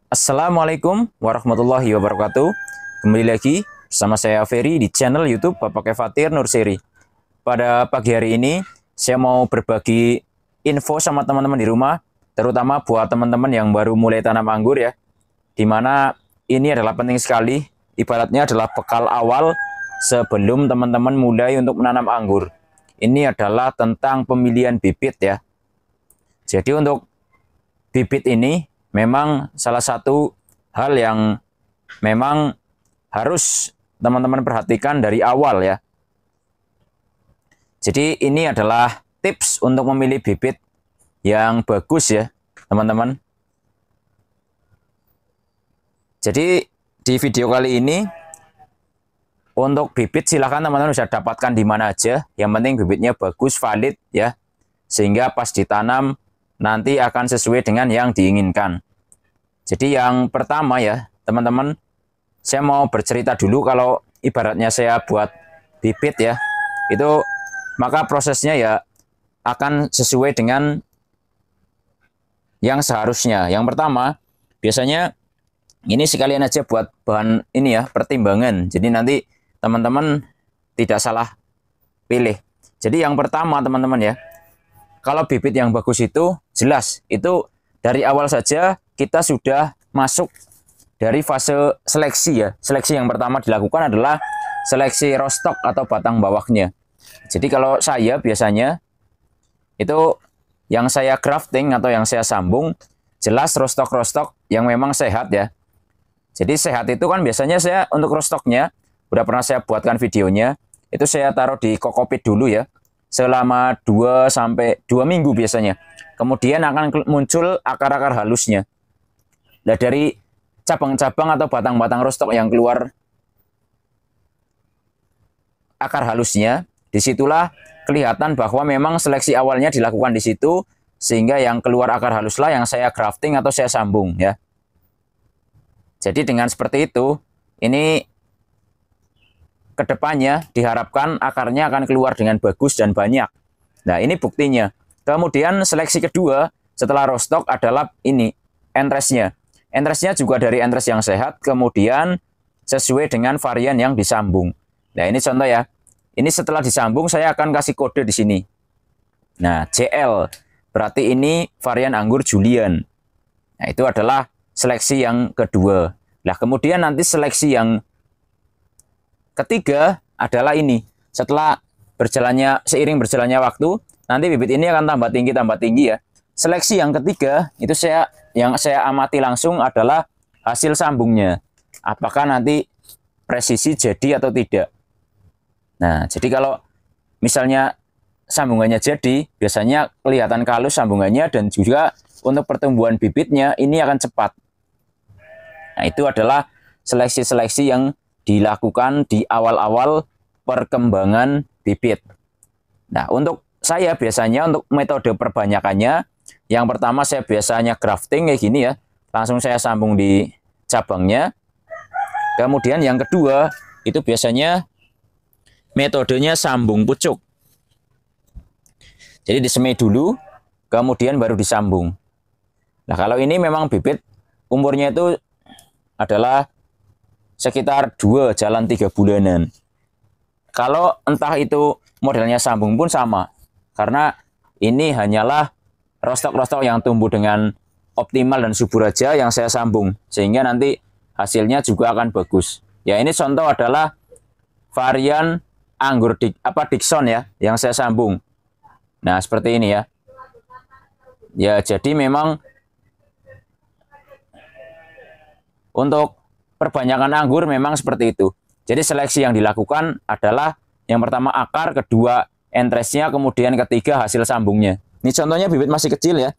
Assalamualaikum warahmatullahi wabarakatuh. Kembali lagi bersama saya Ferry di channel YouTube Bapak Kefatir Nurseri. Pada pagi hari ini saya mau berbagi info sama teman-teman di rumah, terutama buat teman-teman yang baru mulai tanam anggur ya. Dimana ini adalah penting sekali, ibaratnya adalah bekal awal sebelum teman-teman mulai untuk menanam anggur. Ini adalah tentang pemilihan bibit ya. Jadi untuk bibit ini memang salah satu hal yang memang harus teman-teman perhatikan dari awal ya. Jadi ini adalah tips untuk memilih bibit yang bagus ya, teman-teman. Jadi di video kali ini untuk bibit silahkan teman-teman bisa dapatkan di mana aja. Yang penting bibitnya bagus, valid ya. Sehingga pas ditanam nanti akan sesuai dengan yang diinginkan. Jadi yang pertama ya, teman-teman, saya mau bercerita dulu kalau ibaratnya saya buat bibit ya, itu maka prosesnya ya akan sesuai dengan yang seharusnya. Yang pertama, biasanya ini sekalian aja buat bahan ini ya, pertimbangan. Jadi nanti teman-teman tidak salah pilih. Jadi yang pertama teman-teman ya, kalau bibit yang bagus itu jelas, itu dari awal saja kita sudah masuk dari fase seleksi ya. Seleksi yang pertama dilakukan adalah seleksi rostok atau batang bawahnya. Jadi kalau saya biasanya itu yang saya grafting atau yang saya sambung jelas rostok-rostok yang memang sehat ya. Jadi sehat itu kan biasanya saya untuk rostoknya udah pernah saya buatkan videonya. Itu saya taruh di kokopit dulu ya. Selama 2 sampai 2 minggu biasanya. Kemudian akan muncul akar-akar halusnya. Nah, dari cabang-cabang atau batang-batang rostok yang keluar akar halusnya, disitulah kelihatan bahwa memang seleksi awalnya dilakukan di situ, sehingga yang keluar akar haluslah yang saya grafting atau saya sambung ya. Jadi dengan seperti itu, ini kedepannya diharapkan akarnya akan keluar dengan bagus dan banyak. Nah, ini buktinya. Kemudian seleksi kedua setelah rostok adalah ini, entresnya. Entresnya juga dari entres yang sehat, kemudian sesuai dengan varian yang disambung. Nah, ini contoh ya. Ini setelah disambung saya akan kasih kode di sini. Nah, JL berarti ini varian anggur Julian. Nah, itu adalah seleksi yang kedua. Nah, kemudian nanti seleksi yang ketiga adalah ini. Setelah seiring berjalannya waktu, nanti bibit ini akan tambah tinggi ya. Seleksi yang ketiga itu yang saya amati langsung adalah hasil sambungnya. Apakah nanti presisi jadi atau tidak. Nah, jadi kalau misalnya sambungannya jadi, biasanya kelihatan kalus sambungannya dan juga untuk pertumbuhan bibitnya ini akan cepat. Nah, itu adalah seleksi-seleksi yang dilakukan di awal-awal perkembangan bibit. Nah, untuk saya biasanya untuk metode perbanyakannya, yang pertama saya biasanya grafting kayak gini ya, langsung saya sambung di cabangnya. Kemudian yang kedua itu biasanya metodenya sambung pucuk. Jadi disemai dulu, kemudian baru disambung. Nah, kalau ini memang bibit umurnya itu adalah sekitar 2 jalan 3 bulanan. Kalau entah itu modelnya sambung pun sama, karena ini hanyalah rostok-rostok yang tumbuh dengan optimal dan subur aja yang saya sambung, sehingga nanti hasilnya juga akan bagus. Ya, ini contoh adalah varian anggur Dickson ya yang saya sambung. Nah, seperti ini ya. Ya, jadi memang untuk perbanyakan anggur memang seperti itu. Jadi seleksi yang dilakukan adalah yang pertama akar, kedua entresnya, kemudian ketiga hasil sambungnya. Ini contohnya bibit masih kecil ya.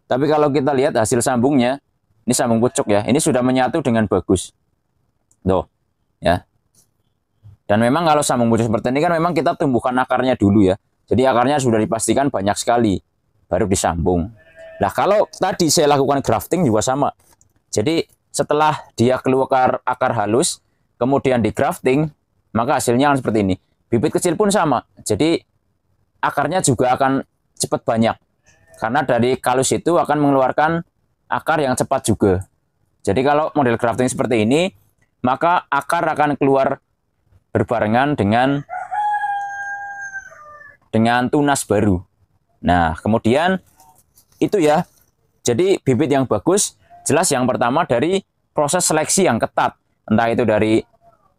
Tapi kalau kita lihat hasil sambungnya, ini sambung pucuk ya. Ini sudah menyatu dengan bagus. Tuh, ya. Dan memang kalau sambung pucuk seperti ini kan memang kita tumbuhkan akarnya dulu ya. Jadi akarnya sudah dipastikan banyak sekali, baru disambung. Nah, kalau tadi saya lakukan grafting juga sama. Jadi setelah dia keluar akar halus, kemudian di grafting, maka hasilnya akan seperti ini. Bibit kecil pun sama. Jadi akarnya juga akan cepat banyak. Karena dari kalus itu akan mengeluarkan akar yang cepat juga. Jadi kalau model grafting seperti ini, maka akar akan keluar berbarengan dengan tunas baru. Nah, kemudian itu ya. Jadi bibit yang bagus jelas yang pertama dari proses seleksi yang ketat. Entah itu dari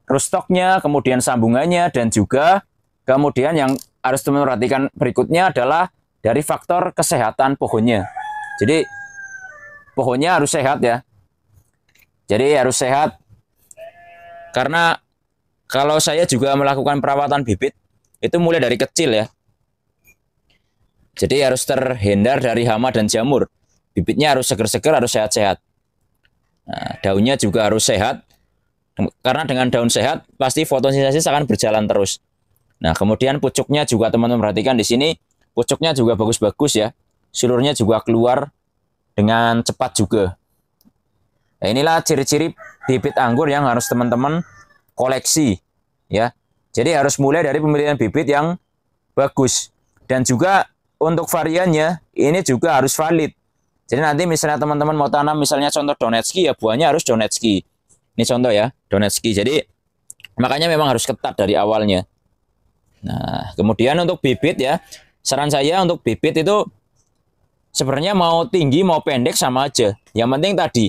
rootstocknya, kemudian sambungannya, dan juga kemudian yang harus teman-teman perhatikan berikutnya adalah dari faktor kesehatan pohonnya. Jadi pohonnya harus sehat ya. Jadi harus sehat. Karena kalau saya juga melakukan perawatan bibit, itu mulai dari kecil ya. Jadi harus terhindar dari hama dan jamur. Bibitnya harus seger-seger, harus sehat-sehat. Nah, daunnya juga harus sehat. Karena dengan daun sehat, pasti fotosintesis akan berjalan terus. Nah, kemudian pucuknya juga teman-teman perhatikan di sini. Pucuknya juga bagus-bagus ya. Silurnya juga keluar dengan cepat juga. Nah, inilah ciri-ciri bibit anggur yang harus teman-teman koleksi ya. Jadi harus mulai dari pemilihan bibit yang bagus. Dan juga untuk variannya ini juga harus valid. Jadi nanti misalnya teman-teman mau tanam misalnya contoh Donetski ya, buahnya harus Donetski. Ini contoh ya, Donetski. Jadi makanya memang harus ketat dari awalnya. Nah, kemudian untuk bibit ya, saran saya untuk bibit itu sebenarnya mau tinggi mau pendek sama aja. Yang penting tadi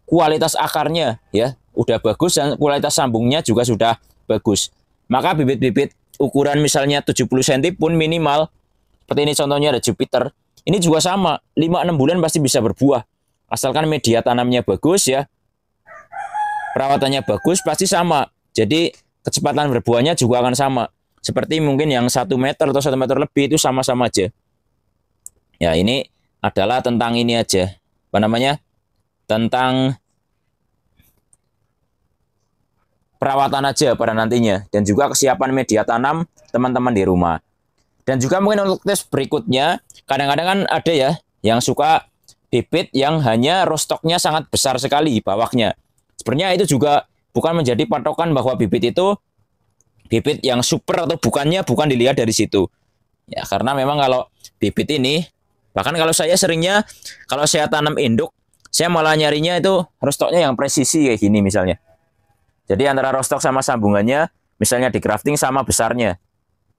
kualitas akarnya ya udah bagus dan kualitas sambungnya juga sudah bagus. Maka bibit-bibit ukuran misalnya 70 cm pun minimal. Seperti ini contohnya ada Jupiter. Ini juga sama, 5-6 bulan pasti bisa berbuah. Asalkan media tanamnya bagus ya. Perawatannya bagus pasti sama. Jadi kecepatan berbuahnya juga akan sama. Seperti mungkin yang 1 meter atau 1 meter lebih itu sama-sama aja. Ya ini adalah tentang ini aja. Apa namanya? Tentang perawatan aja pada nantinya. Dan juga kesiapan media tanam teman-teman di rumah. Dan juga mungkin untuk tes berikutnya, kadang-kadang kan ada ya yang suka bibit yang hanya rootstocknya sangat besar sekali bawahnya. Sebenarnya itu juga bukan menjadi patokan bahwa bibit itu bibit yang super atau bukannya, bukan dilihat dari situ. Ya, karena memang kalau bibit ini, bahkan kalau saya seringnya, kalau saya tanam induk, saya malah nyarinya itu rootstocknya yang presisi kayak gini misalnya. Jadi antara rootstock sama sambungannya, misalnya di grafting sama besarnya.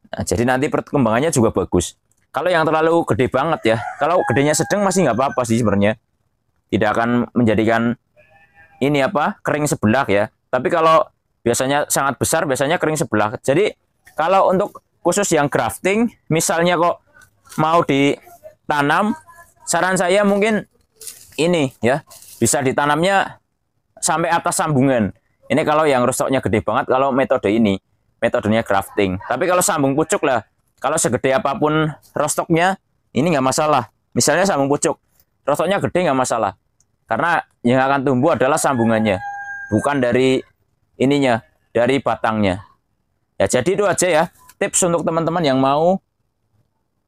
Nah, jadi nanti perkembangannya juga bagus. Kalau yang terlalu gede banget ya, kalau gedenya sedang masih nggak apa-apa sih sebenarnya. Tidak akan menjadikan ini apa kering sebelah ya. Tapi kalau biasanya sangat besar, biasanya kering sebelah. Jadi kalau untuk khusus yang grafting, misalnya kok mau ditanam, saran saya mungkin ini ya, bisa ditanamnya sampai atas sambungan. Ini kalau yang rootstocknya gede banget, kalau metode ini. Metodenya grafting. Tapi kalau sambung pucuk lah, kalau segede apapun rootstocknya, ini nggak masalah. Misalnya sambung pucuk, rootstocknya gede nggak masalah. Karena yang akan tumbuh adalah sambungannya, bukan dari ininya, dari batangnya. Ya jadi itu aja ya, tips untuk teman-teman yang mau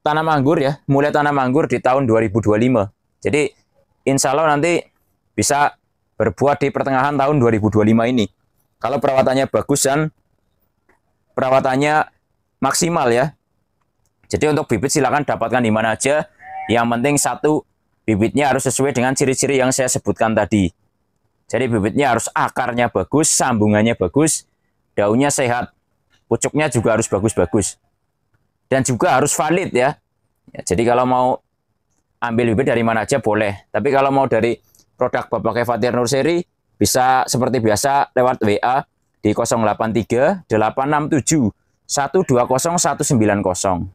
tanam anggur ya, mulai tanam anggur di tahun 2025. Jadi insya Allah nanti bisa berbuah di pertengahan tahun 2025 ini. Kalau perawatannya bagus dan perawatannya maksimal ya. Jadi untuk bibit silakan dapatkan di mana aja. Yang penting satu, bibitnya harus sesuai dengan ciri-ciri yang saya sebutkan tadi. Jadi bibitnya harus akarnya bagus, sambungannya bagus, daunnya sehat, pucuknya juga harus bagus-bagus. Dan juga harus valid ya. Jadi kalau mau ambil bibit dari mana aja boleh. Tapi kalau mau dari produk Bapak Kevatir Nursery, bisa seperti biasa lewat WA di 083 867 120 190.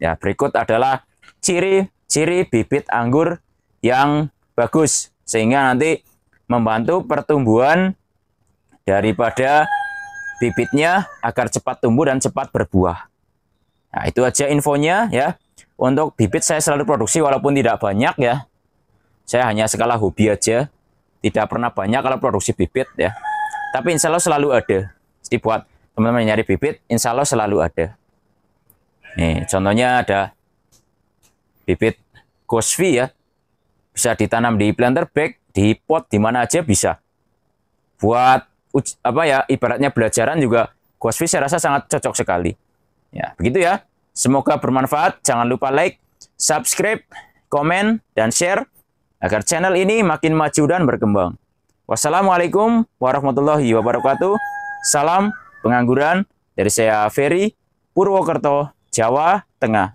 Ya, berikut adalah ciri-ciri bibit anggur yang bagus sehingga nanti membantu pertumbuhan daripada bibitnya agar cepat tumbuh dan cepat berbuah. Nah, itu aja infonya ya. Untuk bibit saya selalu produksi walaupun tidak banyak ya. Saya hanya skala hobi aja. Tidak pernah banyak kalau produksi bibit ya. Tapi insya Allah selalu ada. Jadi buat teman-teman yang nyari bibit, insya Allah selalu ada. Nih, contohnya ada bibit Ghostvi ya. Bisa ditanam di planter bag, di pot, di mana aja bisa. Buat apa ya, ibaratnya belajaran juga Ghostvi saya rasa sangat cocok sekali. Ya, begitu ya. Semoga bermanfaat. Jangan lupa like, subscribe, komen, dan share agar channel ini makin maju dan berkembang. Wassalamualaikum warahmatullahi wabarakatuh. Salam pengangguran dari saya Ferry, Purwokerto, Jawa Tengah.